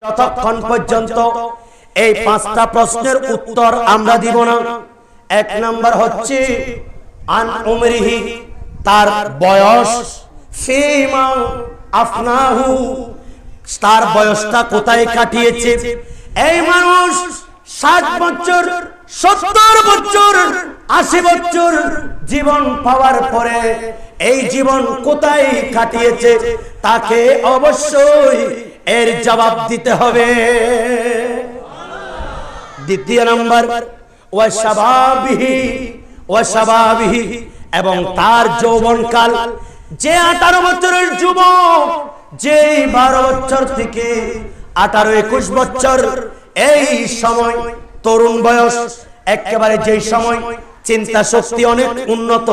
যতক্ষণ পর্যন্ত এই পাঁচটা প্রশ্নের উত্তর আমরা দিব না। এক নাম্বার হচ্ছে আন উমরিহি, তার বয়স, ফিমা আফনাহু, তার বয়সটা কোথায় কাটিয়েছে। এই মানুষ 60 বছর, 70 বছর, 80 বছর জীবন পাওয়ার পরে এই জীবন কোথায় কাটিয়েছে, তাকে অবশ্যই এর জবাব দিতে হবে। দ্বিতীয় নাম্বার ওয়াশাবাবিহি, এবং তার যৌবনকাল, যে 18 বছরের যুবক, যে 12 বছর থেকে 18-21 বছর, এই সময় তরুণ বয়স, একেবারে যেই সময় চিন্তা শক্তি অনেক উন্নত,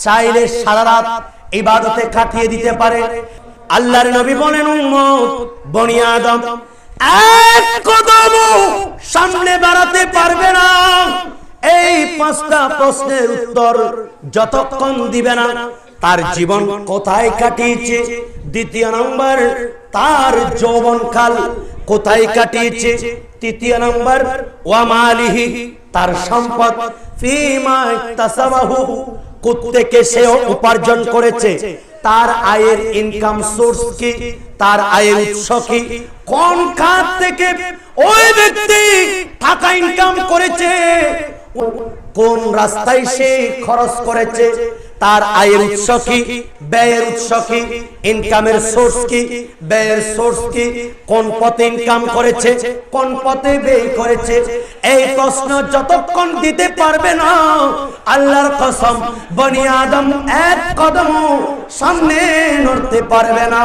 চাইলে সারা রাত ইবাদতে কাটিয়ে দিতে পারে। আল্লাহর নবী বলেন, উম্মত বনি আদম এক কদম সামনে বাড়াতে পারবে না এই পাঁচটা প্রশ্নের উত্তর যতক্ষণ দিবে না। তার জীবন কোথায় কাটিয়েছে। দ্বিতীয় নম্বর, তার যৌবনকাল কোথায় কাটিয়েছে। তৃতীয় নম্বর, ওয়া মালিহি, তার সম্পদ, ফিমা ইকতাসাবাহু, কোত্থেকে সে উপার্জন করেছে, তার আয়ের ইনকাম সোর্স কি, তার আয়ের উৎস কি, কোন খাত থেকে ওই ব্যক্তি টাকা ইনকাম করেছে, কোন রাস্তায় সে খরচ করেছে, তার আয়ের উৎস কি, ব্যয়ের উৎস কি, ইনকামের সোর্স কি, ব্যয়ের সোর্স কি, কোন পথে ইনকাম করেছে, কোন পথে ব্যয় করেছে। এই প্রশ্ন যতক্ষণ দিতে পারবে না, আল্লাহর কসম বনি আদম এক কদম সামনে নড়তে পারবে না।